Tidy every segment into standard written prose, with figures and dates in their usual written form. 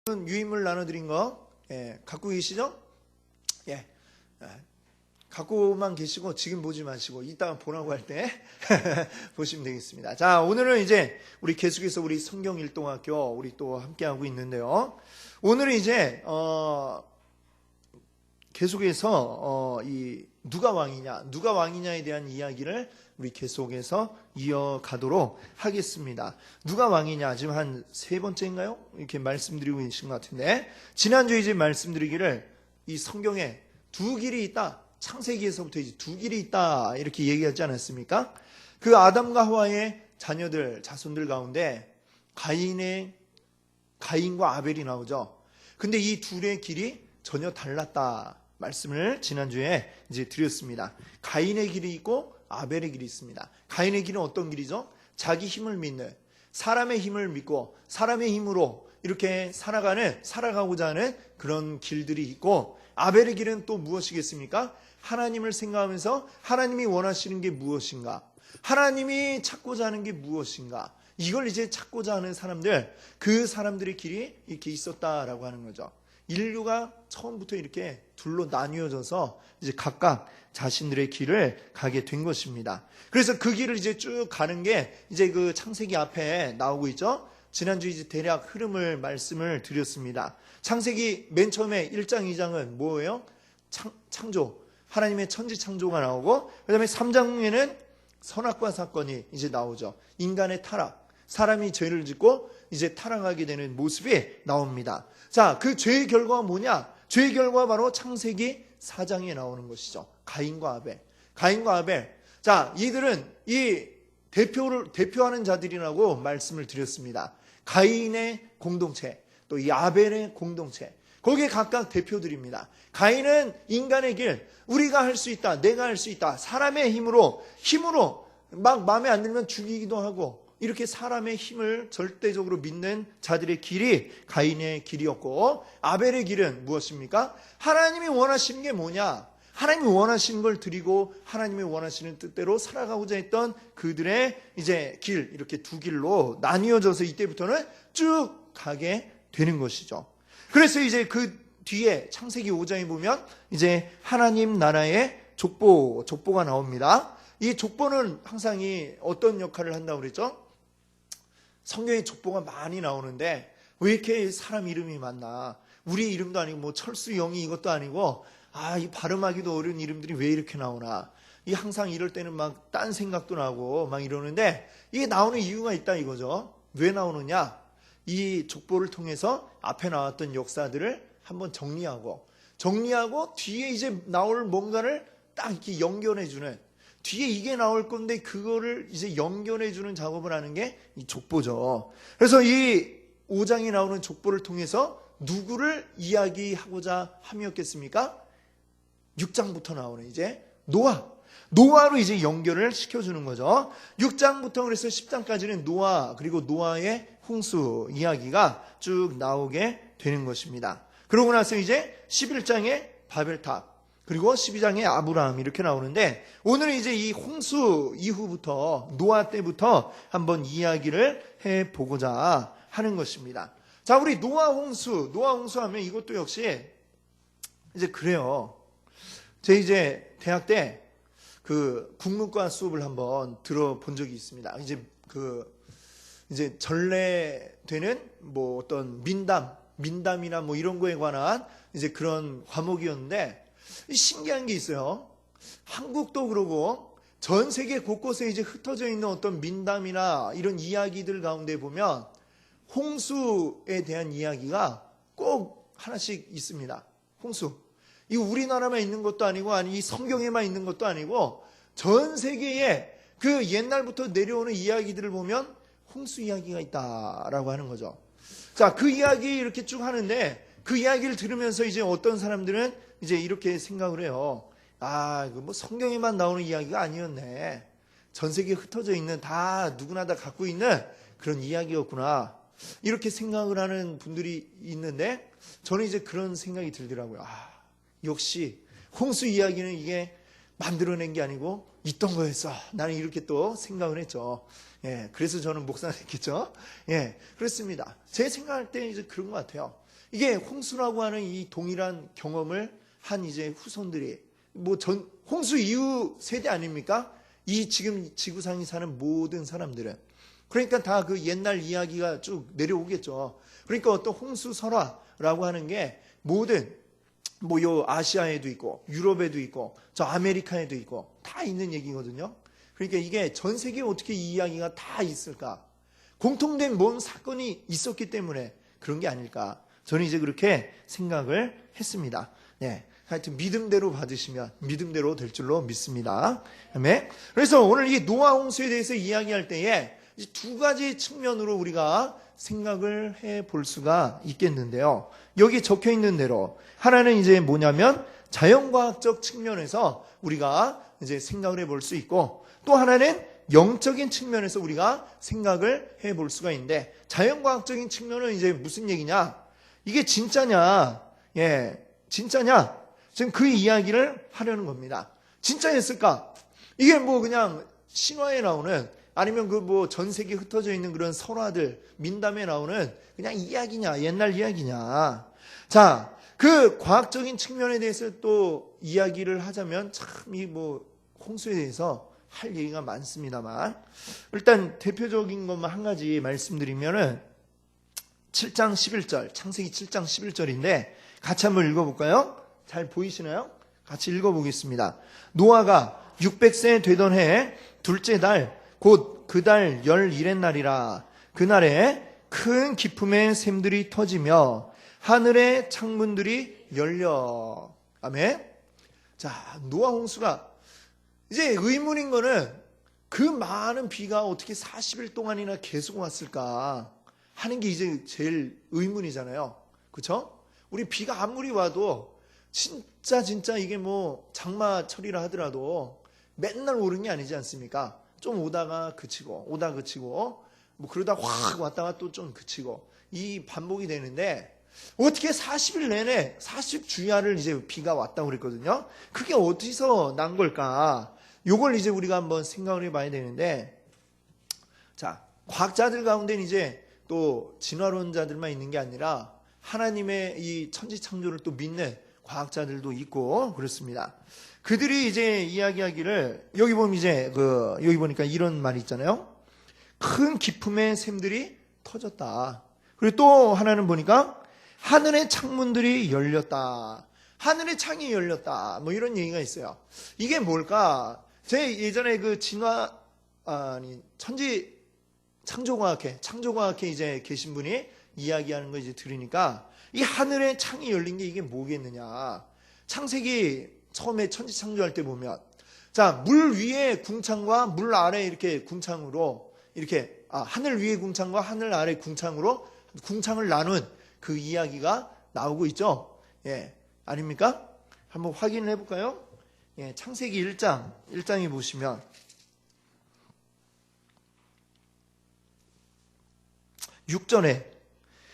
유인물 나눠드린 거 갖고 계시죠? 예, 갖고만 계시고 지금 보지 마시고 이따가 보라고 할 때 보시면 되겠습니다. 자, 오늘은 이제 우리 계속해서 우리 성경일동학교 우리 또 함께 하고 있는데요. 오늘은 이제 계속해서 이 누가 왕이냐에 대한 이야기를 우리 계속해서 이어가도록 하겠습니다. 누가 왕이냐 지금 한 세 번째인가요? 이렇게 말씀드리고 계신 것 같은데, 지난주에 이제 말씀드리기를 이 성경에 두 길이 있다, 창세기에서부터 이제 두 길이 있다 이렇게 얘기하지 않았습니까? 그 아담과 하와의 자손들 가운데 가인과 아벨이 나오죠. 근데 이 둘의 길이 전혀 달랐다 말씀을 지난주에 이제 드렸습니다. 가인의 길이 있고 아벨의 길이 있습니다. 가인의 길은 어떤 길이죠? 자기 힘을 믿는, 사람의 힘을 믿고 사람의 힘으로 이렇게 살아가고자 하는 그런 길들이 있고, 아벨의 길은 또 무엇이겠습니까? 하나님을 생각하면서 하나님이 원하시는 게 무엇인가, 하나님이 찾고자 하는 게 무엇인가, 이걸 이제 찾고자 하는 사람들, 그 사람들의 길이 이렇게 있었다라고 하는 거죠. 인류가 처음부터 이렇게 둘로 나뉘어져서 이제 각각 자신들의 길을 가게 된 것입니다. 그래서 그 길을 이제 쭉 가는 게 이제 그 창세기 앞에 나오고 있죠. 지난주 이제 대략 흐름을 말씀을 드렸습니다. 창세기 맨 처음에 1장, 2장은 뭐예요? 창조. 하나님의 천지 창조가 나오고, 그 다음에 3장에는 선악과 사건이 이제 나오죠. 인간의 타락. 사람이 죄를 짓고 이제 타락하게 되는 모습이 나옵니다. 자, 그 죄의 결과가 뭐냐? 죄의 결과가 바로 창세기 4장에 나오는 것이죠. 가인과 아벨. 자, 이들은 이 대표하는 자들이라고 말씀을 드렸습니다. 가인의 공동체, 또 이 아벨의 공동체, 거기에 각각 대표들입니다. 가인은 인간의 길, 우리가 할 수 있다, 내가 할 수 있다, 사람의 힘으로 막 마음에 안 들면 죽이기도 하고, 이렇게 사람의 힘을 절대적으로 믿는 자들의 길이 가인의 길이었고, 아벨의 길은 무엇입니까? 하나님이 원하시는 게 뭐냐? 하나님이 원하시는 걸 드리고 하나님이 원하시는 뜻대로 살아가고자 했던 그들의 이제 길, 이렇게 두 길로 나뉘어져서 이때부터는 쭉 가게 되는 것이죠. 그래서 이제 그 뒤에 창세기 5장에 보면 이제 하나님 나라의 족보가 나옵니다. 이 족보는 항상 어떤 역할을 한다고 그랬죠? 성경에 족보가 많이 나오는데 왜 이렇게 사람 이름이 많나? 우리 이름도 아니고 뭐 철수, 영희 이것도 아니고, 이 발음하기도 어려운 이름들이 왜 이렇게 나오나? 항상 이럴 때는 막 딴 생각도 나고 막 이러는데, 이게 나오는 이유가 있다 이거죠. 왜 나오느냐? 이 족보를 통해서 앞에 나왔던 역사들을 한번 정리하고 뒤에 이제 나올 뭔가를 딱 이렇게 연결해주는, 뒤에 이게 나올 건데 그거를 이제 연결해주는 작업을 하는 게 이 족보죠. 그래서 이 5장에 나오는 족보를 통해서 누구를 이야기하고자 함이었겠습니까? 6장부터 나오는 이제 노아로 이제 연결을 시켜주는 거죠. 6장부터 그래서 10장까지는 노아, 그리고 노아의 홍수 이야기가 쭉 나오게 되는 것입니다. 그러고 나서 이제 11장에 바벨탑, 그리고 12장에 아브라함 이렇게 나오는데, 오늘은 이제 이 홍수 이후부터, 노아 때부터 한번 이야기를 해보고자 하는 것입니다. 자, 우리 노아 홍수 하면 이것도 역시 이제 그래요. 제가 이제 대학 때 그 국문과 수업을 한번 들어본 적이 있습니다. 이제 전래되는 뭐 어떤 민담이나 뭐 이런 거에 관한 이제 그런 과목이었는데, 신기한 게 있어요. 한국도 그러고 전 세계 곳곳에 이제 흩어져 있는 어떤 민담이나 이런 이야기들 가운데 보면 홍수에 대한 이야기가 꼭 하나씩 있습니다. 홍수. 이 우리나라만 있는 것도 아니고, 이 성경에만 있는 것도 아니고, 전 세계에 그 옛날부터 내려오는 이야기들을 보면 홍수 이야기가 있다라고 하는 거죠. 자, 그 이야기 이렇게 쭉 하는데, 그 이야기를 들으면서 이제 어떤 사람들은 이제 이렇게 생각을 해요. 이거 뭐 성경에만 나오는 이야기가 아니었네. 전 세계에 흩어져 있는, 누구나 다 갖고 있는 그런 이야기였구나. 이렇게 생각을 하는 분들이 있는데, 저는 이제 그런 생각이 들더라고요. 역시 홍수 이야기는 이게 만들어낸 게 아니고 있던 거였어. 나는 이렇게 또 생각을 했죠. 예, 그래서 저는 목사 됐겠죠. 예, 그렇습니다. 제 생각할 때 이제 그런 것 같아요. 이게 홍수라고 하는 이 동일한 경험을 한 이제 후손들이 홍수 이후 세대 아닙니까? 이 지금 지구상에 사는 모든 사람들은. 그러니까 다 그 옛날 이야기가 쭉 내려오겠죠. 그러니까 어떤 홍수 설화라고 하는 게 모든 요 아시아에도 있고 유럽에도 있고 저 아메리카에도 있고 다 있는 얘기거든요. 그러니까 이게 전 세계에 어떻게 이 이야기가 다 있을까? 공통된 뭔 사건이 있었기 때문에 그런 게 아닐까? 저는 이제 그렇게 생각을 했습니다. 네. 하여튼 믿음대로 받으시면 믿음대로 될 줄로 믿습니다. 아멘. 그래서 오늘 이 노아 홍수에 대해서 이야기할 때에 두 가지 측면으로 우리가 생각을 해 볼 수가 있겠는데요. 여기 적혀 있는 대로 하나는 이제 뭐냐면 자연과학적 측면에서 우리가 이제 생각을 해 볼 수 있고, 또 하나는 영적인 측면에서 우리가 생각을 해 볼 수가 있는데, 자연과학적인 측면은 이제 무슨 얘기냐? 이게 진짜냐? 예, 진짜냐? 지금 그 이야기를 하려는 겁니다. 진짜였을까? 이게 뭐 그냥 신화에 나오는, 아니면 그 뭐 전 세계 흩어져 있는 그런 설화들, 민담에 나오는 그냥 이야기냐, 옛날 이야기냐. 자, 그 과학적인 측면에 대해서 또 이야기를 하자면 참 이 뭐 홍수에 대해서 할 얘기가 많습니다만, 일단 대표적인 것만 한 가지 말씀드리면은 7장 11절, 창세기 7장 11절인데 같이 한번 읽어볼까요? 잘 보이시나요? 같이 읽어보겠습니다. 노아가 600세 되던 해 둘째 달, 곧 그 달 11의 날이라. 그날에 큰 기품의 샘들이 터지며 하늘의 창문들이 열려. 아멘. 자, 노아 홍수가 이제 의문인 거는 그 많은 비가 어떻게 40일 동안이나 계속 왔을까 하는 게 이제 제일 의문이잖아요. 그렇죠? 우리 비가 아무리 와도 진짜 이게 뭐 장마철이라 하더라도 맨날 오는 게 아니지 않습니까? 좀 오다가 그치고 뭐 그러다 확 왔다가 또 좀 그치고 이 반복이 되는데, 어떻게 40일 내내 40주야를 이제 비가 왔다고 그랬거든요. 그게 어디서 난 걸까? 요걸 이제 우리가 한번 생각을 해봐야 되는데, 자, 과학자들 가운데는 이제 또 진화론자들만 있는 게 아니라 하나님의 이 천지창조를 또 믿는 과학자들도 있고 그렇습니다. 그들이 이제 이야기하기를, 여기 보면 이제 여기 보니까 이런 말이 있잖아요. 큰 기품의 샘들이 터졌다. 그리고 또 하나는 보니까 하늘의 창문들이 열렸다. 하늘의 창이 열렸다. 뭐 이런 얘기가 있어요. 이게 뭘까? 제 예전에 그 천지 창조과학회 이제 계신 분이 이야기하는 거 이제 들으니까, 이 하늘의 창이 열린 게 이게 뭐겠느냐. 창세기 처음에 천지 창조할 때 보면, 자, 물 위에 궁창과 물 아래 이렇게 궁창으로, 이렇게, 하늘 위에 궁창과 하늘 아래 궁창으로 궁창을 나눈 그 이야기가 나오고 있죠. 예. 아닙니까? 한번 확인을 해볼까요? 예. 창세기 1장에 보시면, 6절에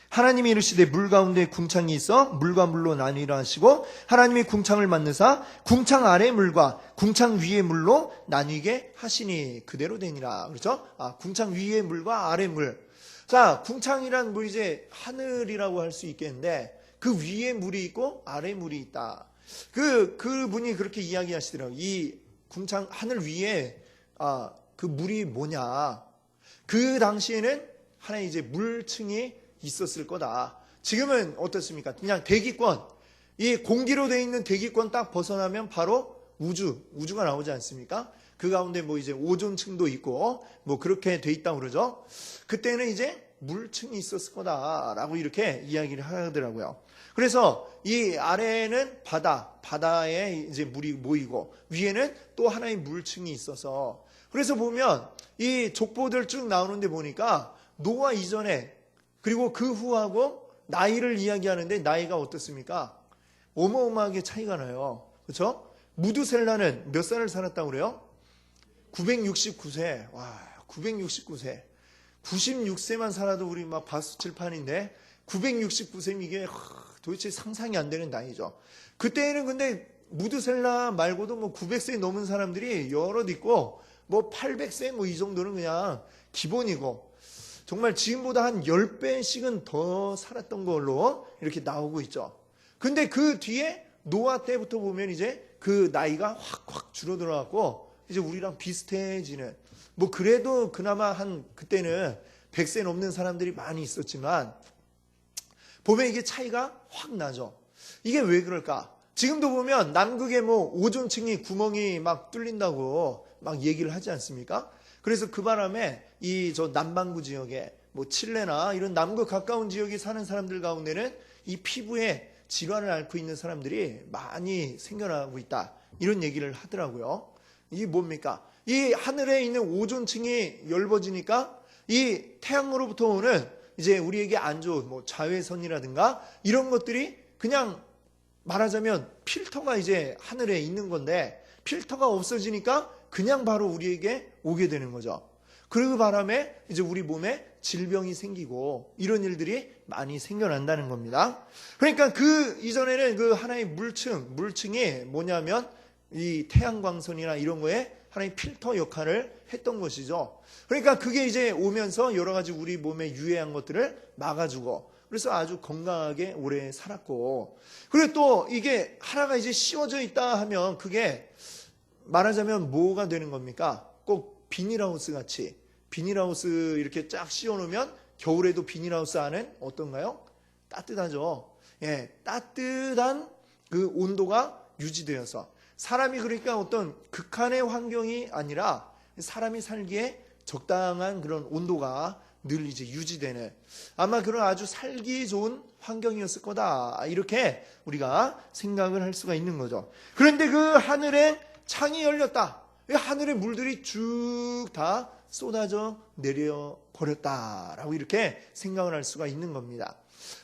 하나님이 이르시되 물 가운데 궁창이 있어 물과 물로 나뉘라 하시고, 하나님이 궁창을 만드사 궁창 아래 물과 궁창 위의 물로 나뉘게 하시니 그대로 되니라. 그렇죠? 궁창 위의 물과 아래 물. 자, 궁창이란 뭐 이제 하늘이라고 할 수 있겠는데, 그 위에 물이 있고 아래 물이 있다. 그분이 그렇게 이야기하시더라고요. 이 궁창 하늘 위에 그 물이 뭐냐. 그 당시에는 하나의 이제 물층이 있었을 거다. 지금은 어떻습니까? 그냥 대기권, 이 공기로 되어 있는 대기권 딱 벗어나면 바로 우주가 나오지 않습니까? 그 가운데 뭐 이제 오존층도 있고 뭐 그렇게 돼 있다고 그러죠. 그때는 이제 물층이 있었을 거다라고 이렇게 이야기를 하더라고요. 그래서 이 아래에는 바다에 이제 물이 모이고 위에는 또 하나의 물층이 있어서, 그래서 보면 이 족보들 쭉 나오는데 보니까 노아 이전에 그리고 그 후하고 나이를 이야기하는데 나이가 어떻습니까? 어마어마하게 차이가 나요. 그렇죠? 무두셀라는 몇 살을 살았다고 그래요? 969세. 와, 969세. 96세만 살아도 우리 막 바수칠판인데 969세면 이게 도대체 상상이 안 되는 나이죠. 그때는 근데 무드셀라 말고도 뭐 900세 넘은 사람들이 여럿 있고 뭐 800세 뭐 이 정도는 그냥 기본이고 정말 지금보다 한 10배씩은 더 살았던 걸로 이렇게 나오고 있죠. 근데 그 뒤에 노아 때부터 보면 이제 그 나이가 확 줄어들어갖고 이제 우리랑 비슷해지는, 뭐 그래도 그나마 한 그때는 100세 넘는 사람들이 많이 있었지만 보면 이게 차이가 확 나죠. 이게 왜 그럴까? 지금도 보면 남극에 뭐 오존층이 구멍이 막 뚫린다고 막 얘기를 하지 않습니까? 그래서 그 바람에 이 저 남반구 지역에 뭐 칠레나 이런 남극 가까운 지역에 사는 사람들 가운데는 이 피부에 질환을 앓고 있는 사람들이 많이 생겨나고 있다. 이런 얘기를 하더라고요. 이게 뭡니까? 이 하늘에 있는 오존층이 엷어지니까 이 태양으로부터 오는 이제 우리에게 안 좋은 뭐 자외선이라든가 이런 것들이 그냥 말하자면 필터가 이제 하늘에 있는 건데 필터가 없어지니까 그냥 바로 우리에게 오게 되는 거죠. 그 바람에 이제 우리 몸에 질병이 생기고 이런 일들이 많이 생겨난다는 겁니다. 그러니까 그 이전에는 그 하나의 물층이 뭐냐면 이 태양광선이나 이런 거에 하나의 필터 역할을 했던 것이죠. 그러니까 그게 이제 오면서 여러 가지 우리 몸에 유해한 것들을 막아주고 그래서 아주 건강하게 오래 살았고, 그리고 또 이게 하나가 이제 씌워져 있다 하면 그게 말하자면 뭐가 되는 겁니까? 꼭 비닐하우스 같이 비닐하우스 이렇게 쫙 씌워놓으면 겨울에도 비닐하우스 안은 어떤가요? 따뜻하죠. 예, 따뜻한 그 온도가 유지되어서 사람이 그러니까 어떤 극한의 환경이 아니라 사람이 살기에 적당한 그런 온도가 늘 이제 유지되는 아마 그런 아주 살기 좋은 환경이었을 거다. 이렇게 우리가 생각을 할 수가 있는 거죠. 그런데 그 하늘에 창이 열렸다. 하늘의 물들이 쭉 다 쏟아져 내려 버렸다라고 이렇게 생각을 할 수가 있는 겁니다.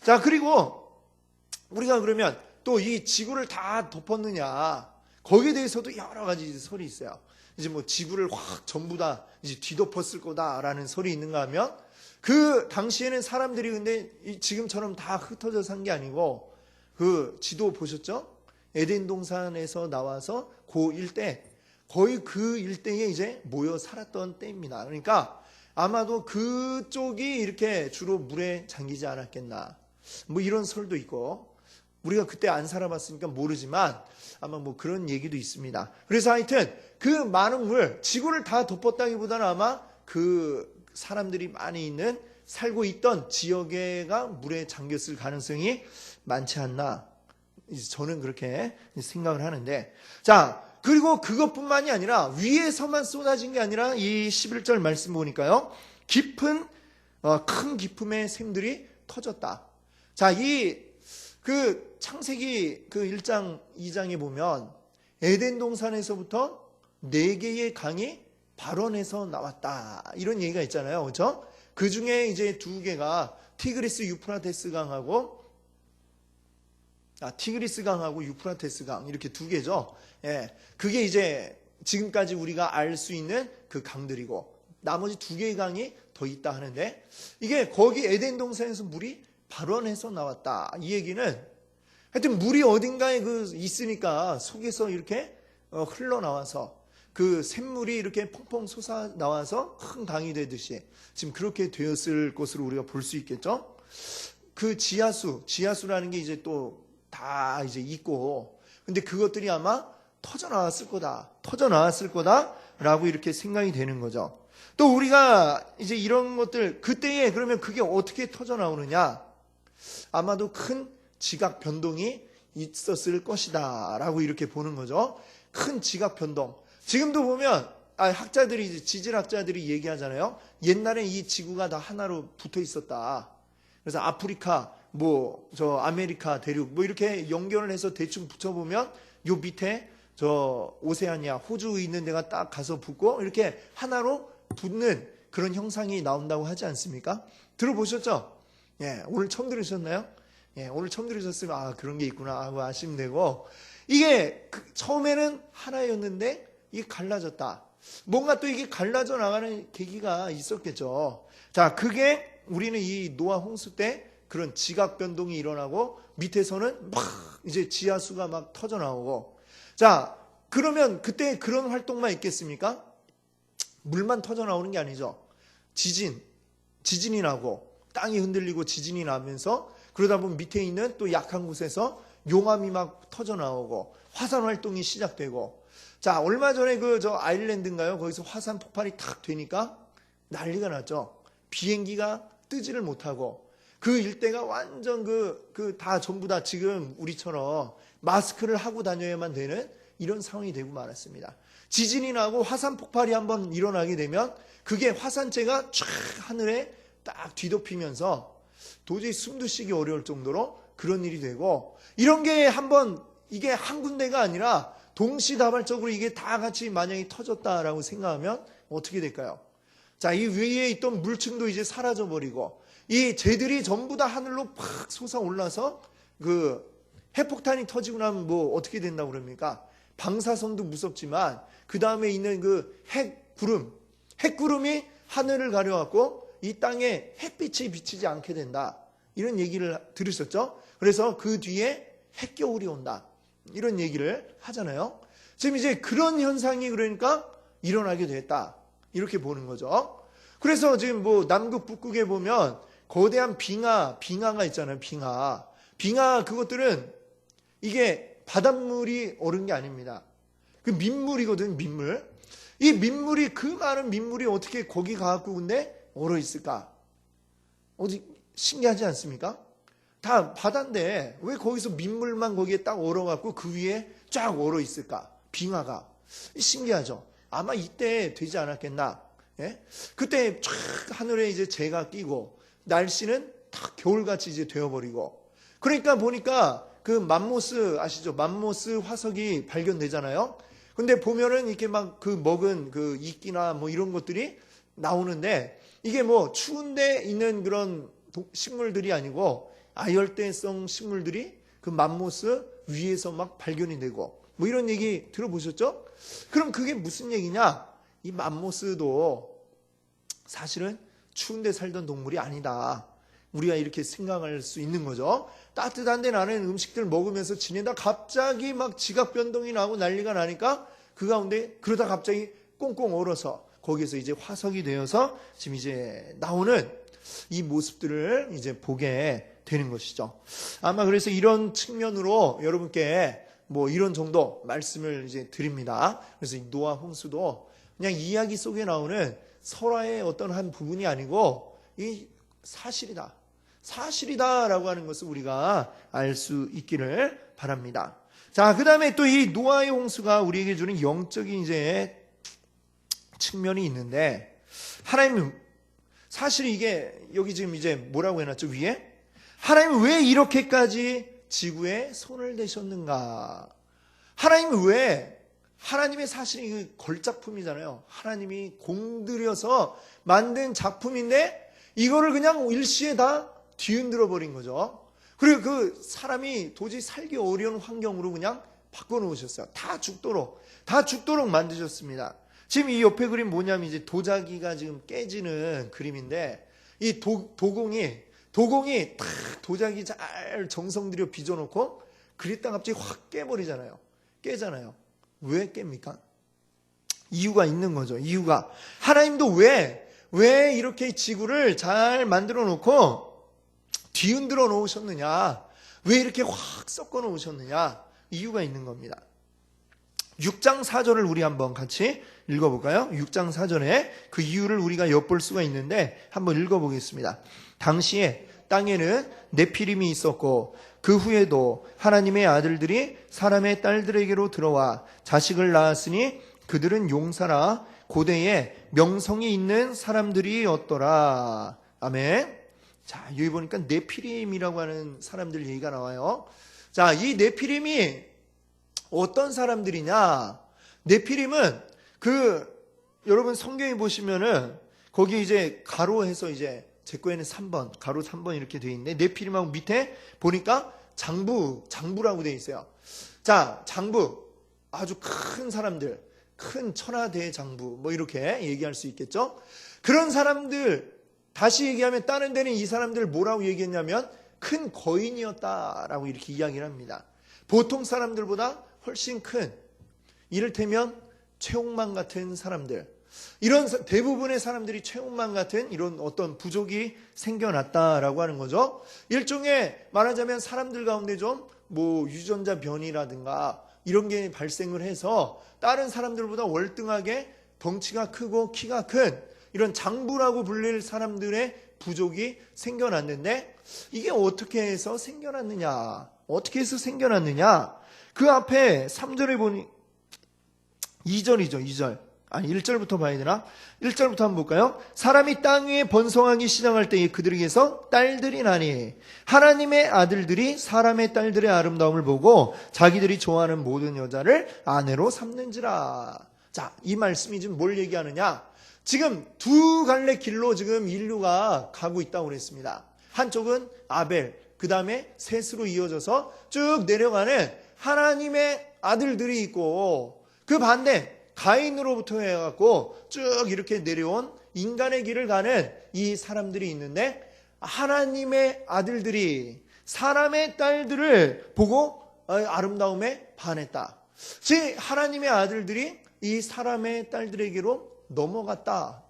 자, 그리고 우리가 그러면 또 이 지구를 다 덮었느냐? 거기에 대해서도 여러 가지 설이 있어요. 이제 뭐 지구를 확 전부 다 이제 뒤덮었을 거다라는 설이 있는가 하면 그 당시에는 사람들이 근데 지금처럼 다 흩어져 산 게 아니고 그 지도 보셨죠? 에덴 동산에서 나와서 그 일대 거의 그 일대에 이제 모여 살았던 때입니다. 그러니까 아마도 그쪽이 이렇게 주로 물에 잠기지 않았겠나. 뭐 이런 설도 있고 우리가 그때 안 살아봤으니까 모르지만 아마 뭐 그런 얘기도 있습니다. 그래서 하여튼 그 많은 물, 지구를 다 덮었다기보다는 아마 그 사람들이 많이 있는 살고 있던 지역에가 물에 잠겼을 가능성이 많지 않나. 저는 그렇게 생각을 하는데, 자, 그리고 그것뿐만이 아니라 위에서만 쏟아진 게 아니라 이 11절 말씀 보니까요, 큰 기품의 샘들이 터졌다. 자, 그 창세기 그 1장, 2장에 보면 에덴 동산에서부터 4개의 강이 발원해서 나왔다. 이런 얘기가 있잖아요. 그렇죠? 그 중에 이제 2개가 티그리스 유프라테스 강하고 유프라테스 강 이렇게 2개죠. 예. 그게 이제 지금까지 우리가 알 수 있는 그 강들이고 나머지 2개의 강이 더 있다 하는데 이게 거기 에덴 동산에서 물이 발원해서 나왔다. 이 얘기는 하여튼 물이 어딘가에 있으니까 속에서 이렇게 흘러나와서 그 샘물이 이렇게 펑펑 솟아 나와서 큰 강이 되듯이 지금 그렇게 되었을 것으로 우리가 볼 수 있겠죠. 그 지하수라는 게 이제 또 다 이제 있고 근데 그것들이 아마 터져 나왔을 거다라고 이렇게 생각이 되는 거죠. 또 우리가 이제 이런 것들 그때에 그러면 그게 어떻게 터져 나오느냐? 아마도 큰 지각 변동이 있었을 것이다라고 이렇게 보는 거죠. 큰 지각 변동. 지금도 보면 학자들이 지질학자들이 얘기하잖아요. 옛날에 이 지구가 다 하나로 붙어 있었다. 그래서 아프리카, 저 아메리카 대륙 이렇게 연결을 해서 대충 붙여보면 요 밑에 저 오세아니아 호주 있는 데가 딱 가서 붙고 이렇게 하나로 붙는 그런 형상이 나온다고 하지 않습니까? 들어보셨죠? 예, 오늘 처음 들으셨나요? 예, 오늘 처음 들으셨으면 그런 게 있구나 하고 아시면 되고 이게 처음에는 하나였는데 이게 갈라졌다. 뭔가 또 이게 갈라져 나가는 계기가 있었겠죠. 자, 그게 우리는 이 노아 홍수 때 그런 지각 변동이 일어나고 밑에서는 막 이제 지하수가 막 터져 나오고 자, 그러면 그때 그런 활동만 있겠습니까? 물만 터져 나오는 게 아니죠. 지진이 나고 땅이 흔들리고 지진이 나면서 그러다 보면 밑에 있는 또 약한 곳에서 용암이 막 터져 나오고 화산 활동이 시작되고, 자, 얼마 전에 저 아일랜드인가요? 거기서 화산 폭발이 탁 되니까 난리가 났죠. 비행기가 뜨지를 못하고 그 일대가 완전 다 전부 다 지금 우리처럼 마스크를 하고 다녀야만 되는 이런 상황이 되고 말았습니다. 지진이 나고 화산 폭발이 한번 일어나게 되면 그게 화산재가 쫙 하늘에 딱 뒤덮이면서 도저히 숨도 쉬기 어려울 정도로 그런 일이 되고, 이런 게 한번 이게 한 군데가 아니라 동시다발적으로 이게 다 같이 만약에 터졌다라고 생각하면 어떻게 될까요? 자, 이 위에 있던 물층도 이제 사라져버리고 이 재들이 전부 다 하늘로 팍 솟아올라서 핵폭탄이 터지고 나면 뭐 어떻게 된다고 그럽니까? 방사선도 무섭지만 그 다음에 있는 핵구름이 하늘을 가려갖고 이 땅에 햇빛이 비치지 않게 된다. 이런 얘기를 들으셨죠? 그래서 그 뒤에 핵겨울이 온다. 이런 얘기를 하잖아요. 지금 이제 그런 현상이 그러니까 일어나게 됐다. 이렇게 보는 거죠. 그래서 지금 뭐 남극 북극에 보면 거대한 빙하가 있잖아요. 빙하 그것들은 이게 바닷물이 얼은 게 아닙니다. 그 민물이거든, 민물. 이 민물이, 그 많은 민물이 어떻게 거기 가갖고 근데 얼어 있을까? 어디 신기하지 않습니까? 다 바다인데 왜 거기서 민물만 거기에 딱 얼어갖고 그 위에 쫙 얼어 있을까? 빙하가. 신기하죠? 아마 이때 되지 않았겠나? 예? 그때 쫙 하늘에 이제 재가 끼고 날씨는 다 겨울같이 이제 되어버리고, 그러니까 보니까 그 맘모스 아시죠? 맘모스 화석이 발견되잖아요. 근데 보면은 이렇게 막 먹은 이끼나 뭐 이런 것들이 나오는데 이게 뭐 추운데 있는 그런 식물들이 아니고 아열대성 식물들이 그 맘모스 위에서 막 발견이 되고 뭐 이런 얘기 들어보셨죠? 그럼 그게 무슨 얘기냐? 이 맘모스도 사실은 추운데 살던 동물이 아니다. 우리가 이렇게 생각할 수 있는 거죠. 따뜻한 데 나는 음식들 먹으면서 지내다 갑자기 막 지각 변동이 나고 난리가 나니까 그 가운데 그러다 갑자기 꽁꽁 얼어서 거기에서 이제 화석이 되어서 지금 이제 나오는 이 모습들을 이제 보게 되는 것이죠. 아마 그래서 이런 측면으로 여러분께 뭐 이런 정도 말씀을 이제 드립니다. 그래서 이 노아 홍수도 그냥 이야기 속에 나오는 설화의 어떤 한 부분이 아니고 이 사실이다라고 하는 것을 우리가 알 수 있기를 바랍니다. 자, 그 다음에 또 이 노아의 홍수가 우리에게 주는 영적인 이제 측면이 있는데, 하나님은 사실 이게 여기 지금 이제 뭐라고 해놨죠? 위에 하나님은 왜 이렇게까지 지구에 손을 대셨는가? 하나님은 왜? 하나님의 사실이 걸작품이잖아요. 하나님이 공들여서 만든 작품인데 이거를 그냥 일시에 다 뒤흔들어 버린 거죠. 그리고 그 사람이 도저히 살기 어려운 환경으로 그냥 바꿔놓으셨어요. 다 죽도록 만드셨습니다. 지금 이 옆에 그림 뭐냐면 이제 도자기가 지금 깨지는 그림인데, 이 도공이 탁 도자기 잘 정성 들여 빚어놓고 그랬다가 갑자기 확 깨잖아요. 왜 깹니까? 이유가 있는 거죠. 이유가 하나님도 왜 이렇게 지구를 잘 만들어 놓고 뒤흔들어 놓으셨느냐, 왜 이렇게 확 섞어 놓으셨느냐, 이유가 있는 겁니다. 6장 4절을 우리 한번 같이 읽어볼까요? 6장 4절에 그 이유를 우리가 엿볼 수가 있는데 한번 읽어보겠습니다. 당시에 땅에는 네피림이 있었고 그 후에도 하나님의 아들들이 사람의 딸들에게로 들어와 자식을 낳았으니 그들은 용사라 고대에 명성이 있는 사람들이었더라. 아멘. 자, 여기 보니까 네피림이라고 하는 사람들 얘기가 나와요. 자, 이 네피림이 어떤 사람들이냐? 네피림은 여러분 성경에 보시면은 거기 이제 가로해서 이제 제 거에는 3번, 가로 3번 이렇게 되어 있는데 네피림하고 밑에 보니까 장부라고 되어 있어요. 자, 장부, 아주 큰 사람들, 큰 천하대장부 뭐 이렇게 얘기할 수 있겠죠. 그런 사람들, 다시 얘기하면 다른 데는 이 사람들 뭐라고 얘기했냐면 큰 거인이었다라고 이렇게 이야기를 합니다. 보통 사람들보다 훨씬 큰 이를테면 최홍만 같은 사람들, 이런 대부분의 사람들이 최홍만 같은 이런 어떤 부족이 생겨났다라고 하는 거죠. 일종의 말하자면 사람들 가운데 좀 뭐 유전자 변이라든가 이런 게 발생을 해서 다른 사람들보다 월등하게 덩치가 크고 키가 큰 이런 장부라고 불릴 사람들의 부족이 생겨났는데, 이게 어떻게 해서 생겨났느냐? 어떻게 해서 생겨났느냐? 그 앞에 3절에 보니 2절이죠. 2절. 아니 1절부터 봐야 되나? 1절부터 한번 볼까요? 사람이 땅 위에 번성하기 시작할 때에 그들에게서 딸들이 나니 하나님의 아들들이 사람의 딸들의 아름다움을 보고 자기들이 좋아하는 모든 여자를 아내로 삼는지라. 자, 이 말씀이 지금 뭘 얘기하느냐? 지금 두 갈래 길로 지금 인류가 가고 있다고 그랬습니다. 한쪽은 아벨, 그 다음에 셋으로 이어져서 쭉 내려가는 하나님의 아들들이 있고, 그 반대 가인으로부터 해갖고 쭉 이렇게 내려온 인간의 길을 가는 이 사람들이 있는데, 하나님의 아들들이 사람의 딸들을 보고 아름다움에 반했다. 즉 하나님의 아들들이 이 사람의 딸들에게로 넘어갔다.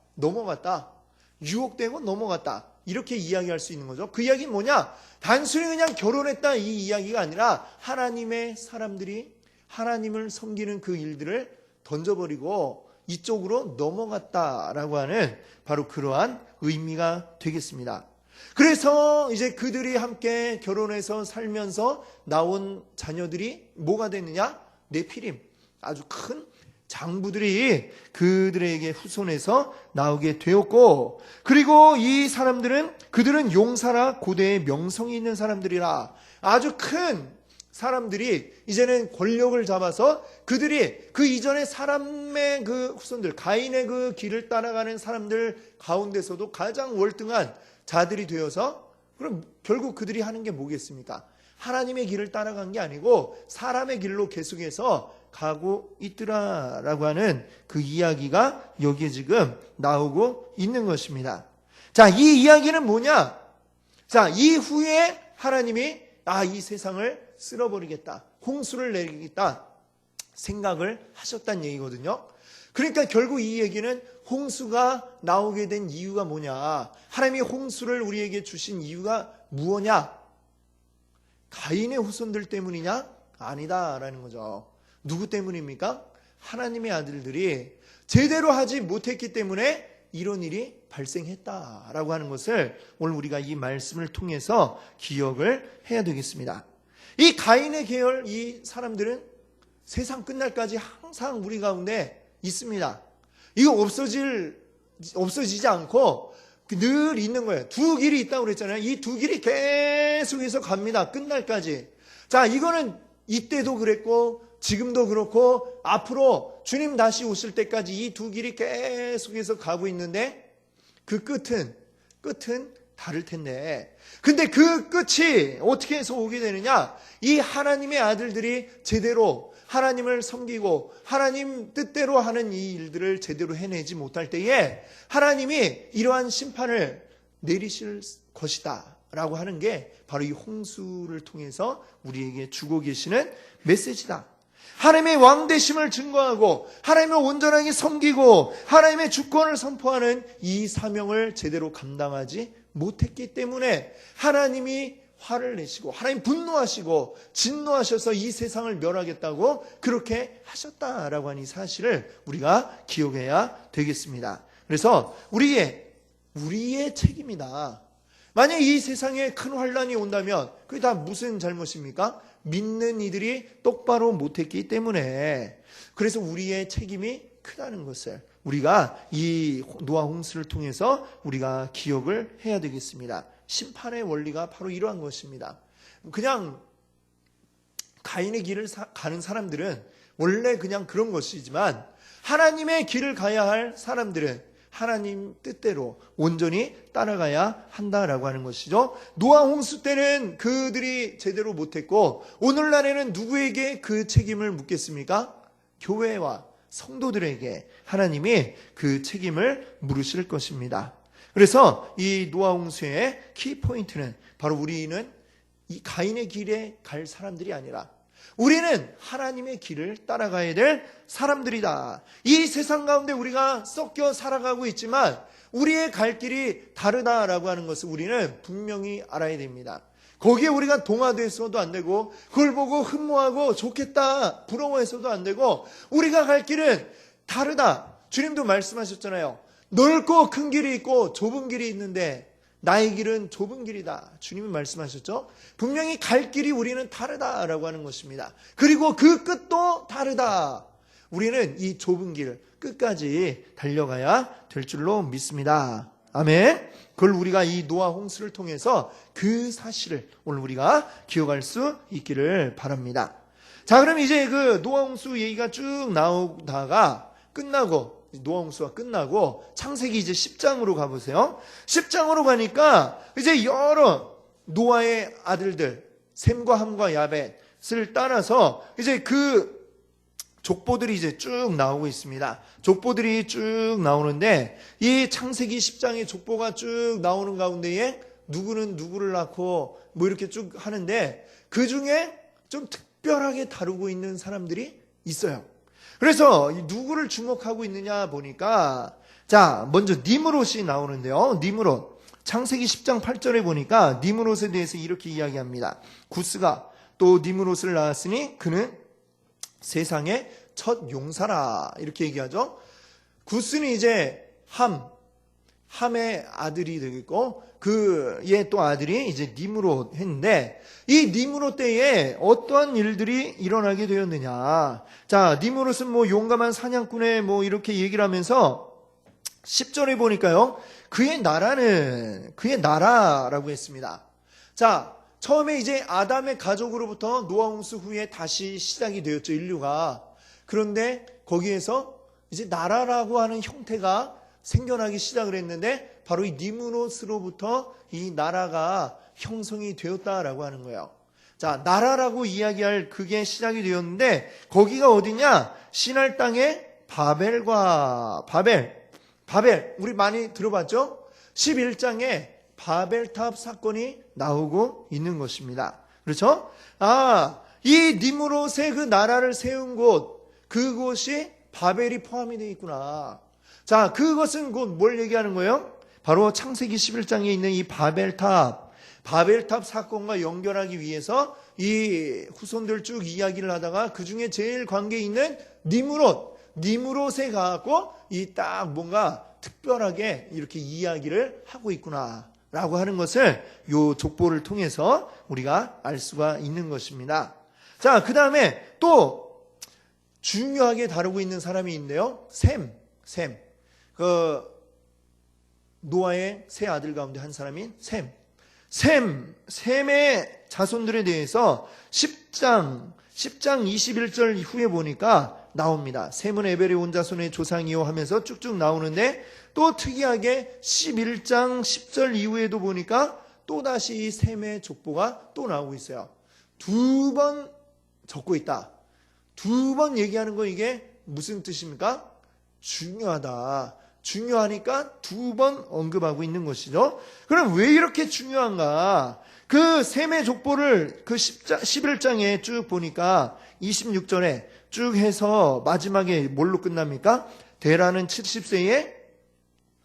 유혹되고 넘어갔다. 이렇게 이야기할 수 있는 거죠. 그 이야기는 뭐냐? 단순히 그냥 결혼했다 이 이야기가 아니라 하나님의 사람들이 하나님을 섬기는 그 일들을 던져버리고 이쪽으로 넘어갔다라고 하는 바로 그러한 의미가 되겠습니다. 그래서 이제 그들이 함께 결혼해서 살면서 나온 자녀들이 뭐가 됐느냐? 네피림, 아주 큰 장부들이 그들에게 후손에서 나오게 되었고, 그리고 이 사람들은 그들은 용사라 고대의 명성이 있는 사람들이라, 아주 큰 사람들이 이제는 권력을 잡아서 그들이 그 이전에 사람의 그 후손들, 가인의 그 길을 따라가는 사람들 가운데서도 가장 월등한 자들이 되어서, 그럼 결국 그들이 하는 게 뭐겠습니까? 하나님의 길을 따라간 게 아니고 사람의 길로 계속해서 가고 있더라라고 하는 그 이야기가 여기에 지금 나오고 있는 것입니다. 자, 이 이야기는 뭐냐? 자, 이후에 하나님이 이 세상을 쓸어버리겠다, 홍수를 내리겠다 생각을 하셨다는 얘기거든요. 그러니까 결국 이 얘기는 홍수가 나오게 된 이유가 뭐냐? 하나님이 홍수를 우리에게 주신 이유가 무엇냐? 가인의 후손들 때문이냐? 아니다라는 거죠. 누구 때문입니까? 하나님의 아들들이 제대로 하지 못했기 때문에 이런 일이 발생했다라고 하는 것을 오늘 우리가 이 말씀을 통해서 기억을 해야 되겠습니다. 이 가인의 계열, 이 사람들은 세상 끝날까지 항상 우리 가운데 있습니다. 이거 없어지지 않고 늘 있는 거예요. 두 길이 있다고 그랬잖아요. 이 두 길이 계속해서 갑니다. 끝날까지. 자, 이거는 이때도 그랬고 지금도 그렇고 앞으로 주님 다시 오실 때까지 이 두 길이 계속해서 가고 있는데, 그 끝은 다를 텐데, 근데 그 끝이 어떻게 해서 오게 되느냐? 이 하나님의 아들들이 제대로 하나님을 섬기고 하나님 뜻대로 하는 이 일들을 제대로 해내지 못할 때에 하나님이 이러한 심판을 내리실 것이다 라고 하는 게 바로 이 홍수를 통해서 우리에게 주고 계시는 메시지다. 하나님의 왕되심을 증거하고 하나님을 온전하게 섬기고 하나님의 주권을 선포하는 이 사명을 제대로 감당하지 못했기 때문에 하나님이 화를 내시고 하나님 분노하시고 진노하셔서 이 세상을 멸하겠다고 그렇게 하셨다라고 하는 이 사실을 우리가 기억해야 되겠습니다. 그래서 우리의 책임이다. 만약 이 세상에 큰 환란이 온다면 그게 다 무슨 잘못입니까? 믿는 이들이 똑바로 못했기 때문에. 그래서 우리의 책임이 크다는 것을 우리가 이 노아 홍수를 통해서 우리가 기억을 해야 되겠습니다. 심판의 원리가 바로 이러한 것입니다. 그냥 가인의 길을 가는 사람들은 원래 그냥 그런 것이지만, 하나님의 길을 가야 할 사람들은 하나님 뜻대로 온전히 따라가야 한다라고 하는 것이죠. 노아 홍수 때는 그들이 제대로 못했고, 오늘날에는 누구에게 그 책임을 묻겠습니까? 교회와 성도들에게 하나님이 그 책임을 물으실 것입니다. 그래서 이 노아 홍수의 키포인트는 바로 우리는 이 가인의 길에 갈 사람들이 아니라 우리는 하나님의 길을 따라가야 될 사람들이다. 이 세상 가운데 우리가 섞여 살아가고 있지만 우리의 갈 길이 다르다라고 하는 것을 우리는 분명히 알아야 됩니다. 거기에 우리가 동화돼서도 안 되고 그걸 보고 흠모하고 좋겠다 부러워해서도 안 되고 우리가 갈 길은 다르다. 주님도 말씀하셨잖아요. 넓고 큰 길이 있고 좁은 길이 있는데 나의 길은 좁은 길이다. 주님이 말씀하셨죠. 분명히 갈 길이 우리는 다르다라고 하는 것입니다. 그리고 그 끝도 다르다. 우리는 이 좁은 길 끝까지 달려가야 될 줄로 믿습니다. 아멘. 그걸 우리가 이 노아 홍수를 통해서 그 사실을 오늘 우리가 기억할 수 있기를 바랍니다. 자, 그럼 이제 그 노아 홍수 얘기가 쭉 나오다가 끝나고 노아 홍수가 끝나고 창세기 이제 10장으로 가보세요. 10장으로 가니까 이제 여러 노아의 아들들 셈과 함과 야벳을 따라서 이제 그 족보들이 이제 쭉 나오고 있습니다. 족보들이 쭉 나오는데 이 창세기 10장의 족보가 쭉 나오는 가운데에 누구는 누구를 낳고 뭐 이렇게 쭉 하는데 그 중에 좀 특별하게 다루고 있는 사람들이 있어요. 그래서 누구를 주목하고 있느냐 보니까 자, 먼저 니므롯이 나오는데요. 니므롯. 창세기 10장 8절에 보니까 니므롯에 대해서 이렇게 이야기합니다. 구스가 또 니므롯을 낳았으니 그는 세상의 첫 용사라. 이렇게 얘기하죠. 구스는 이제 함의 아들이 되겠고 그의 또 아들이 이제 니므롯 했는데 이 니므롯 때에 어떠한 일들이 일어나게 되었느냐. 자, 니므롯은 뭐 용감한 사냥꾼에 뭐 이렇게 얘기를 하면서 10절에 보니까요. 그의 나라라고 했습니다. 자, 처음에 이제 아담의 가족으로부터 노아 홍수 후에 다시 시작이 되었죠, 인류가. 그런데 거기에서 이제 나라라고 하는 형태가 생겨나기 시작을 했는데 바로 이 니므롯으로부터 이 나라가 형성이 되었다라고 하는 거예요. 자, 나라라고 이야기할 그게 시작이 되었는데 거기가 어디냐? 시날 땅의 바벨 우리 많이 들어봤죠? 11장에 바벨탑 사건이 나오고 있는 것입니다. 그렇죠? 이 니므롯의 그 나라를 세운 그곳이 바벨이 포함이 되어 있구나. 자, 그것은 곧 뭘 얘기하는 거예요? 바로 창세기 11장에 있는 이 바벨탑 사건과 연결하기 위해서 이 후손들 쭉 이야기를 하다가 그 중에 제일 관계 있는 니므롯에 가고 이 딱 뭔가 특별하게 이렇게 이야기를 하고 있구나 라고 하는 것을 요 족보를 통해서 우리가 알 수가 있는 것입니다. 자, 그 다음에 또 중요하게 다루고 있는 사람이 있는데요. 셈. 노아의 세 아들 가운데 한 사람인 셈의 자손들에 대해서 10장 21절 후에 보니까 나옵니다. 셈은 에벨의 온 자손의 조상이요 하면서 쭉쭉 나오는데 또 특이하게 11장 10절 이후에도 보니까 또다시 이 셈의 족보가 또 나오고 있어요. 두 번 적고 있다. 두 번 얘기하는 거 이게 무슨 뜻입니까? 중요하니까 두 번 언급하고 있는 것이죠. 그럼 왜 이렇게 중요한가? 그 셈의 족보를 그 11장에 쭉 보니까 26절에 쭉 해서 마지막에 뭘로 끝납니까? 데라는 70세에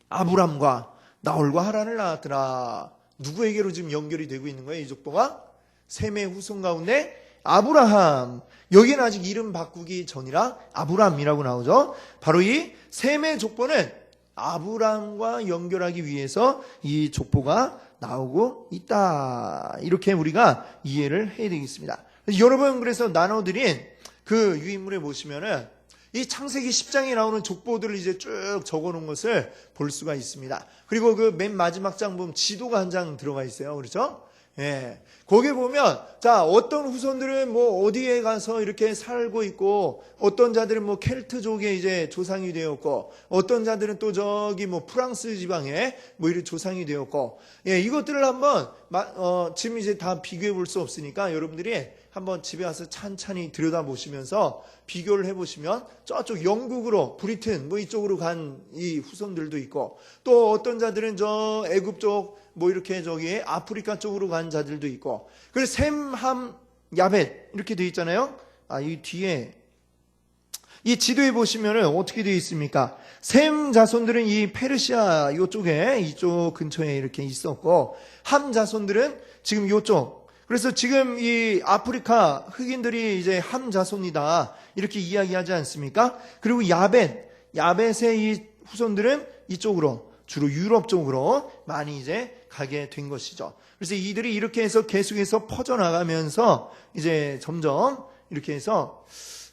아브람과 나홀과 하란을 낳았더라. 누구에게로 지금 연결이 되고 있는 거예요? 이 족보가? 셈의 후손 가운데 아브라함. 여기는 아직 이름 바꾸기 전이라 아브람이라고 나오죠. 바로 이 셈의 족보는 아브람과 연결하기 위해서 이 족보가 나오고 있다. 이렇게 우리가 이해를 해야 되겠습니다. 여러분, 그래서 나눠드린 그 유인물에 보시면은 이 창세기 10장에 나오는 족보들을 이제 쭉 적어놓은 것을 볼 수가 있습니다. 그리고 그 맨 마지막 장 보면 지도가 한 장 들어가 있어요. 그렇죠? 예. 거기에 보면, 자, 어떤 후손들은 뭐 어디에 가서 이렇게 살고 있고, 어떤 자들은 뭐 켈트족의 이제 조상이 되었고, 어떤 자들은 또 저기 뭐 프랑스 지방에 뭐 이렇게 조상이 되었고, 예, 이것들을 한번, 지금 이제 다 비교해 볼 수 없으니까 여러분들이 한번 집에 와서 찬찬히 들여다보시면서 비교를 해보시면 저쪽 영국으로, 브리튼 뭐 이쪽으로 간 이 후손들도 있고, 또 어떤 자들은 저 애굽 쪽 뭐 이렇게 저기 아프리카 쪽으로 간 자들도 있고, 그래서 셈, 함, 야벳 이렇게 되어 있잖아요. 이 뒤에 이 지도에 보시면은 어떻게 되어 있습니까? 셈 자손들은 이 페르시아 이쪽에 이쪽 근처에 이렇게 있었고 함 자손들은 지금 이쪽. 그래서 지금 이 아프리카 흑인들이 이제 함 자손이다 이렇게 이야기하지 않습니까? 그리고 야벳의 이 후손들은 이쪽으로 주로 유럽 쪽으로 많이 이제 가게 된 것이죠. 그래서 이들이 이렇게 해서 계속해서 퍼져나가면서 이제 점점 이렇게 해서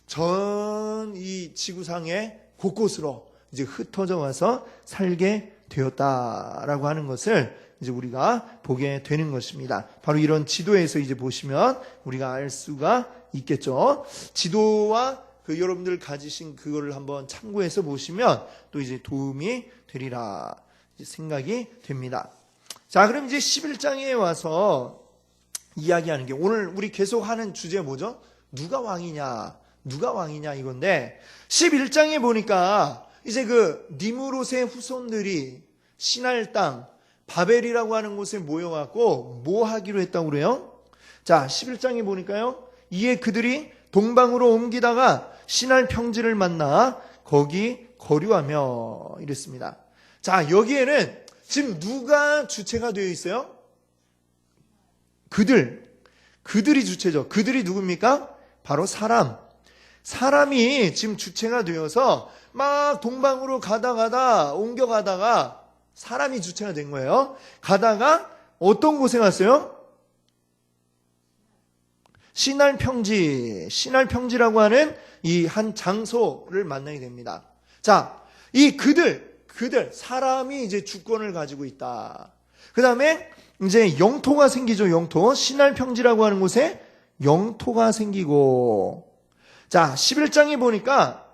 전 이 지구상의 곳곳으로 이제 흩어져 와서 살게 되었다라고 하는 것을 이제 우리가 보게 되는 것입니다. 바로 이런 지도에서 이제 보시면 우리가 알 수가 있겠죠. 지도와 여러분들 가지신 그거를 한번 참고해서 보시면 또 이제 도움이 되리라 생각이 됩니다. 자, 그럼 이제 11장에 와서 이야기하는 게 오늘 우리 계속 하는 주제 뭐죠? 누가 왕이냐 이건데 11장에 보니까 이제 니무롯의 후손들이 신할 땅 바벨이라고 하는 곳에 모여갖고 뭐 하기로 했다고 그래요? 자, 11장에 보니까요. 이에 그들이 동방으로 옮기다가 신할 평지를 만나 거기 거류하며 이랬습니다. 자, 여기에는 지금 누가 주체가 되어 있어요? 그들이 주체죠. 그들이 누굽니까? 바로 사람이 지금 주체가 되어서 막 동방으로 가다 옮겨가다가 사람이 주체가 된 거예요. 가다가 어떤 곳에 갔어요? 신할 평지라고 하는 이 한 장소를 만나게 됩니다. 자, 이 그들 사람이 이제 주권을 가지고 있다. 그 다음에 이제 영토가 생기죠. 영토. 신할 평지라고 하는 곳에 영토가 생기고, 자, 11장에 보니까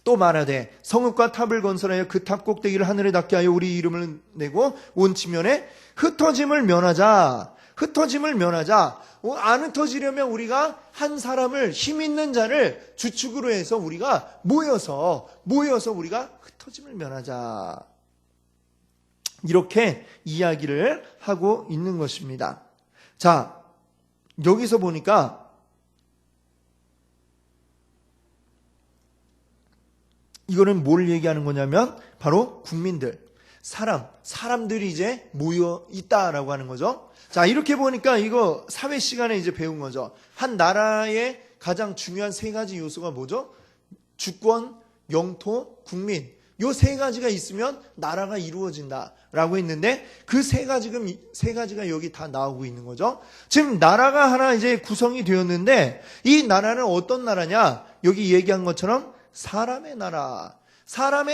또 말하되 성읍과 탑을 건설하여 그 탑 꼭대기를 하늘에 닿게 하여 우리 이름을 내고 온 지면에 흩어짐을 면하자. 안 흩어지려면 우리가 한 사람을, 힘 있는 자를 주축으로 해서 우리가 모여서 우리가 흩어짐을 면하자. 이렇게 이야기를 하고 있는 것입니다. 자, 여기서 보니까 이거는 뭘 얘기하는 거냐면 바로 국민들, 사람들이 이제 모여 있다라고 하는 거죠. 자, 이렇게 보니까 이거 사회 시간에 이제 배운 거죠. 한 나라의 가장 중요한 세 가지 요소가 뭐죠? 주권, 영토, 국민. 요 세 가지가 있으면 나라가 이루어진다라고 했는데 그 세 가지가 여기 다 나오고 있는 거죠. 지금 나라가 하나 이제 구성이 되었는데 이 나라는 어떤 나라냐? 여기 얘기한 것처럼 사람의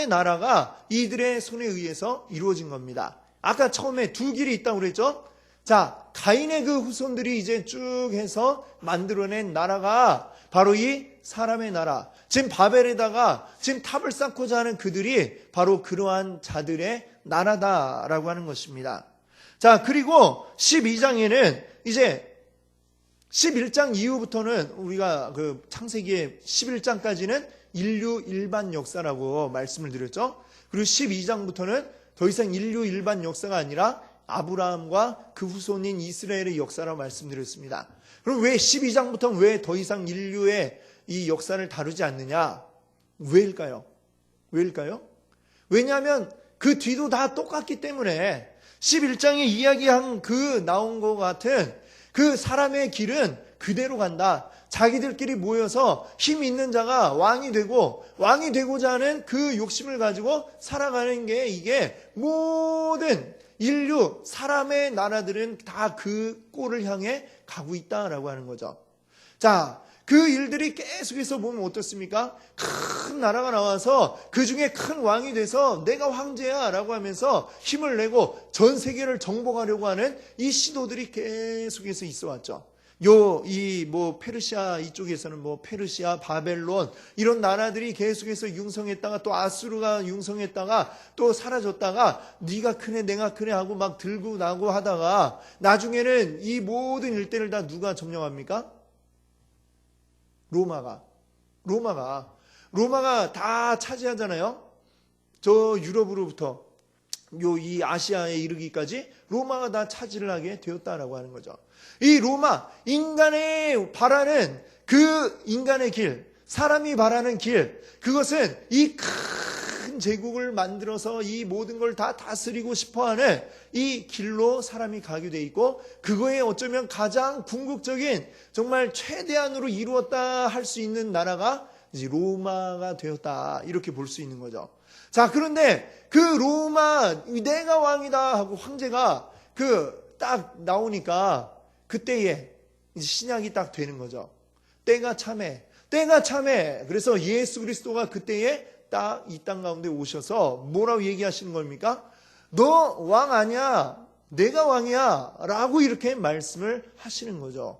나라가 이들의 손에 의해서 이루어진 겁니다. 아까 처음에 두 길이 있다고 그랬죠? 자, 가인의 그 후손들이 이제 쭉 해서 만들어낸 나라가 바로 이 사람의 나라. 지금 바벨에다가 지금 탑을 쌓고자 하는 그들이 바로 그러한 자들의 나라다라고 하는 것입니다. 자, 그리고 12장에는 이제 11장 이후부터는 우리가 창세기의 11장까지는 인류 일반 역사라고 말씀을 드렸죠. 그리고 12장부터는 더 이상 인류 일반 역사가 아니라 아브라함과 그 후손인 이스라엘의 역사라고 말씀드렸습니다. 그럼 왜 12장부터는 왜 더 이상 인류의 이 역사를 다루지 않느냐? 왜일까요? 왜냐하면 그 뒤도 다 똑같기 때문에 11장에 이야기한 나온 것 같은 그 사람의 길은 그대로 간다. 자기들끼리 모여서 힘 있는 자가 왕이 되고자 하는 그 욕심을 가지고 살아가는 게 이게 모든 인류 사람의 나라들은 다 그 꼴을 향해 가고 있다라고 하는 거죠. 자, 그 일들이 계속해서 보면 어떻습니까? 큰 나라가 나와서 그 중에 큰 왕이 돼서 내가 황제야 라고 하면서 힘을 내고 전 세계를 정복하려고 하는 이 시도들이 계속해서 있어 왔죠. 페르시아 이쪽에서는 페르시아, 바벨론 이런 나라들이 계속해서 융성했다가 또 아수르가 융성했다가 또 사라졌다가 네가 크네 내가 크네 하고 막 들고 나고 하다가 나중에는 이 모든 일대를 다 누가 점령합니까? 로마가 다 차지하잖아요. 저 유럽으로부터 이 아시아에 이르기까지 로마가 다 차지를 하게 되었다라고 하는 거죠. 이 로마, 인간의 바라는 그 인간의 길, 사람이 바라는 길, 그것은 이 큰 제국을 만들어서 이 모든 걸 다 다스리고 싶어하는 이 길로 사람이 가게 돼 있고, 그거에 어쩌면 가장 궁극적인 정말 최대한으로 이루었다 할 수 있는 나라가 이제 로마가 되었다, 이렇게 볼 수 있는 거죠. 자, 그런데 그 로마, 내가 왕이다 하고 황제가 딱 나오니까 그때에 이제 신약이 딱 되는 거죠. 때가 참해. 그래서 예수 그리스도가 그때에 딱 이 땅 가운데 오셔서 뭐라고 얘기하시는 겁니까? 너 왕 아니야, 내가 왕이야 라고 이렇게 말씀을 하시는 거죠.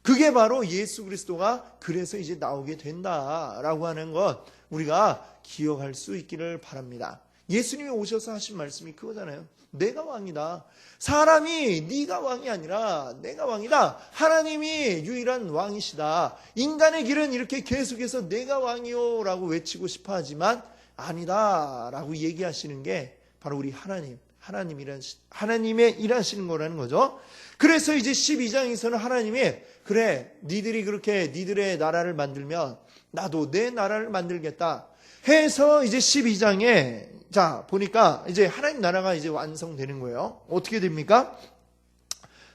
그게 바로 예수 그리스도가 그래서 이제 나오게 된다라고 하는 것, 우리가 기억할 수 있기를 바랍니다. 예수님이 오셔서 하신 말씀이 그거잖아요. 내가 왕이다. 사람이 네가 왕이 아니라 내가 왕이다. 하나님이 유일한 왕이시다. 인간의 길은 이렇게 계속해서 내가 왕이요 라고 외치고 싶어 하지만 아니다 라고 얘기하시는 게 바로 우리 하나님의 일하시는 거라는 거죠. 그래서 이제 12장에서는 하나님이 그래, 니들이 그렇게 니들의 나라를 만들면 나도 내 나라를 만들겠다 해서 이제 12장에 자, 보니까 이제 하나님 나라가 이제 완성되는 거예요. 어떻게 됩니까?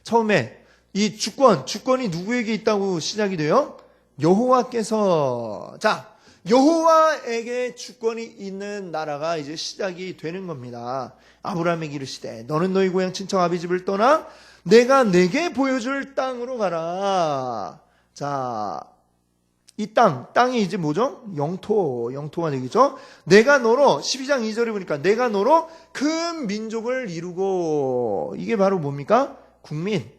처음에 이 주권이 누구에게 있다고 시작이 돼요? 여호와께서. 자, 여호와에게 주권이 있는 나라가 이제 시작이 되는 겁니다. 아브라함에게 이르시되 너는 너희 고향 친척 아비 집을 떠나 내가 내게 보여줄 땅으로 가라. 자, 이 땅이 이제 뭐죠? 영토가 되겠죠? 내가 너로, 12장 2절에 보니까 내가 너로 큰 민족을 이루고, 이게 바로 뭡니까? 국민.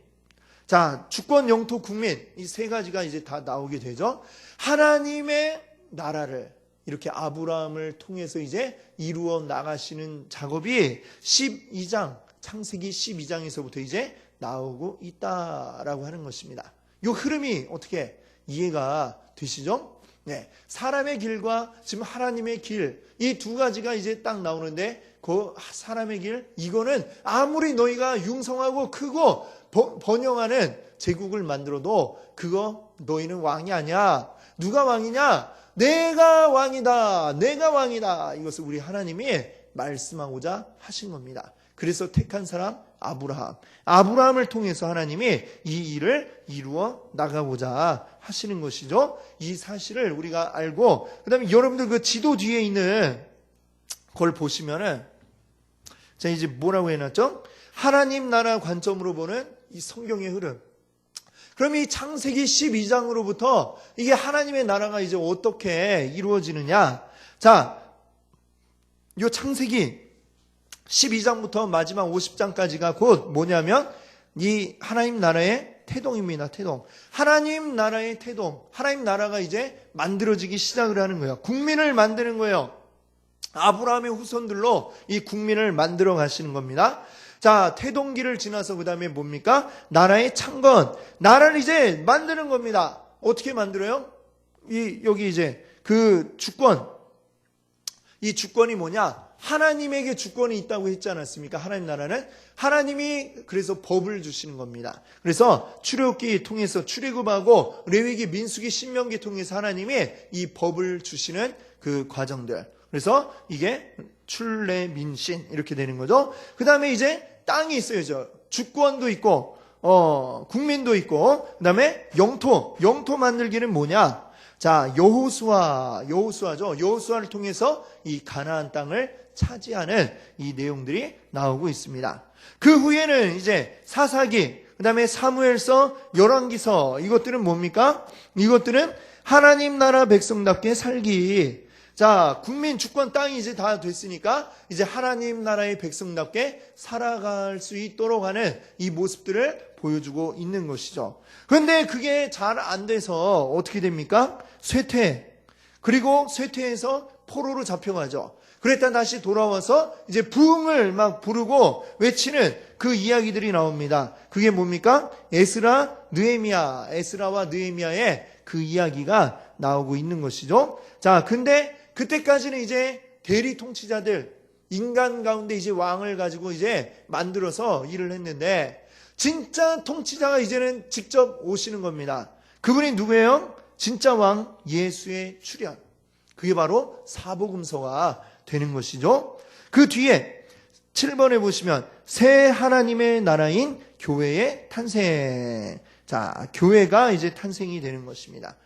자, 주권, 영토, 국민. 이 세 가지가 이제 다 나오게 되죠? 하나님의 나라를 이렇게 아브라함을 통해서 이제 이루어 나가시는 작업이 12장, 창세기 12장에서부터 이제 나오고 있다라고 하는 것입니다. 이 흐름이 어떻게 이해가 되시죠? 네. 사람의 길과 지금 하나님의 길, 이 두 가지가 이제 딱 나오는데, 그 사람의 길, 이거는 아무리 너희가 융성하고 크고 번영하는 제국을 만들어도 그거 너희는 왕이 아니야. 누가 왕이냐? 내가 왕이다. 이것을 우리 하나님이 말씀하고자 하신 겁니다. 그래서 택한 사람 아브라함을 통해서 하나님이 이 일을 이루어 나가고자 하시는 것이죠. 이 사실을 우리가 알고, 그 다음에 여러분들 그 지도 뒤에 있는 걸 보시면은, 자, 이제 뭐라고 해놨죠? 하나님 나라 관점으로 보는 이 성경의 흐름. 그럼 이 창세기 12장으로부터 이게 하나님의 나라가 이제 어떻게 이루어지느냐? 자, 요 창세기 12장부터 마지막 50장까지가 곧 뭐냐면 이 하나님 나라의 태동입니다. 태동. 하나님 나라의 태동. 하나님 나라가 이제 만들어지기 시작을 하는 거예요. 국민을 만드는 거예요. 아브라함의 후손들로 이 국민을 만들어 가시는 겁니다. 자, 태동기를 지나서 그 다음에 뭡니까? 나라의 창건. 나라를 이제 만드는 겁니다. 어떻게 만들어요? 여기 이제 그 주권. 이 주권이 뭐냐? 하나님에게 주권이 있다고 했지 않았습니까? 하나님 나라는 하나님이 그래서 법을 주시는 겁니다. 그래서 출애굽기 통해서 출애굽하고 레위기, 민수기, 신명기 통해서 하나님이 이 법을 주시는 그 과정들. 그래서 이게 출레민신 이렇게 되는 거죠. 그 다음에 이제 땅이 있어야죠. 주권도 있고 국민도 있고, 그 다음에 영토 만들기는 뭐냐? 자, 여호수아죠. 여호수아를 통해서 이 가나안 땅을 차지하는 이 내용들이 나오고 있습니다. 그 후에는 이제 사사기, 그 다음에 사무엘서, 열왕기서, 이것들은 뭡니까? 이것들은 하나님 나라 백성답게 살기. 자, 국민 주권 땅이 이제 다 됐으니까 이제 하나님 나라의 백성답게 살아갈 수 있도록 하는 이 모습들을 보여주고 있는 것이죠. 그런데 그게 잘 안 돼서 어떻게 됩니까? 쇠퇴. 그리고 쇠퇴해서 포로로 잡혀가죠. 그랬다 다시 돌아와서 이제 부흥을 막 부르고 외치는 그 이야기들이 나옵니다. 그게 뭡니까? 에스라와 느헤미야의 그 이야기가 나오고 있는 것이죠. 자, 근데 그때까지는 이제 대리 통치자들, 인간 가운데 이제 왕을 가지고 이제 만들어서 일을 했는데, 진짜 통치자가 이제는 직접 오시는 겁니다. 그분이 누구예요? 진짜 왕 예수의 출현. 그게 바로 사복음서가 되는 것이죠. 그 뒤에 7번에 보시면 새 하나님의 나라인 교회의 탄생. 자, 교회가 이제 탄생이 되는 것입니다.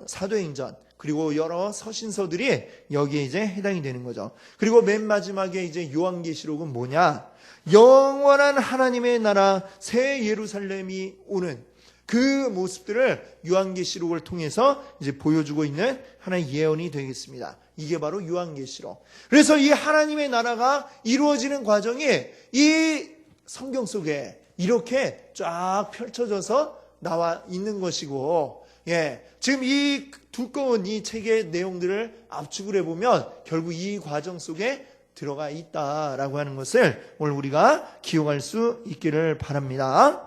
사도행전 그리고 여러 서신서들이 여기에 이제 해당이 되는 거죠. 그리고 맨 마지막에 이제 요한계시록은 뭐냐? 영원한 하나님의 나라 새 예루살렘이 오는 그 모습들을 요한계시록을 통해서 이제 보여주고 있는 하나의 예언이 되겠습니다. 이게 바로 요한계시록. 그래서 이 하나님의 나라가 이루어지는 과정이 이 성경 속에 이렇게 쫙 펼쳐져서 나와 있는 것이고, 지금 이 두꺼운 이 책의 내용들을 압축을 해보면 결국 이 과정 속에 들어가 있다라고 하는 것을 오늘 우리가 기억할 수 있기를 바랍니다.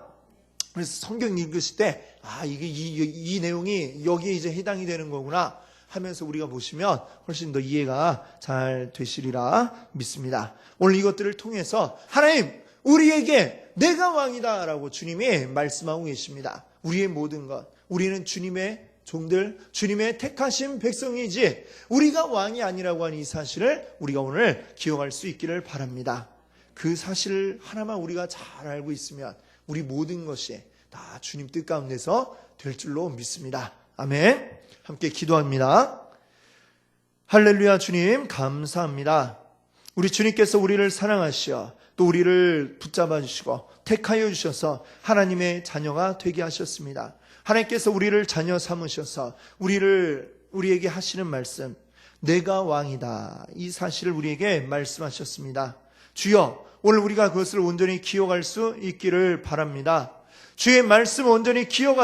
그래서 성경 읽으실 때, 이게 이 내용이 여기에 이제 해당이 되는 거구나 하면서 우리가 보시면 훨씬 더 이해가 잘 되시리라 믿습니다. 오늘 이것들을 통해서 하나님, 우리에게 내가 왕이다 라고 주님이 말씀하고 계십니다. 우리의 모든 것, 우리는 주님의 종들, 주님의 택하신 백성이지 우리가 왕이 아니라고 하는 이 사실을 우리가 오늘 기억할 수 있기를 바랍니다. 그 사실 하나만 우리가 잘 알고 있으면 우리 모든 것이 다 주님 뜻 가운데서 될 줄로 믿습니다. 아멘. 함께 기도합니다. 할렐루야. 주님 감사합니다. 우리 주님께서 우리를 사랑하시어 또 우리를 붙잡아 주시고 택하여 주셔서 하나님의 자녀가 되게 하셨습니다. 하나님께서 우리를 자녀 삼으셔서 우리에게 하시는 말씀, 내가 왕이다, 이 사실을 우리에게 말씀하셨습니다. 주여, 오늘 우리가 그것을 온전히 기억할 수 있기를 바랍니다. 주의 말씀 온전히 기억하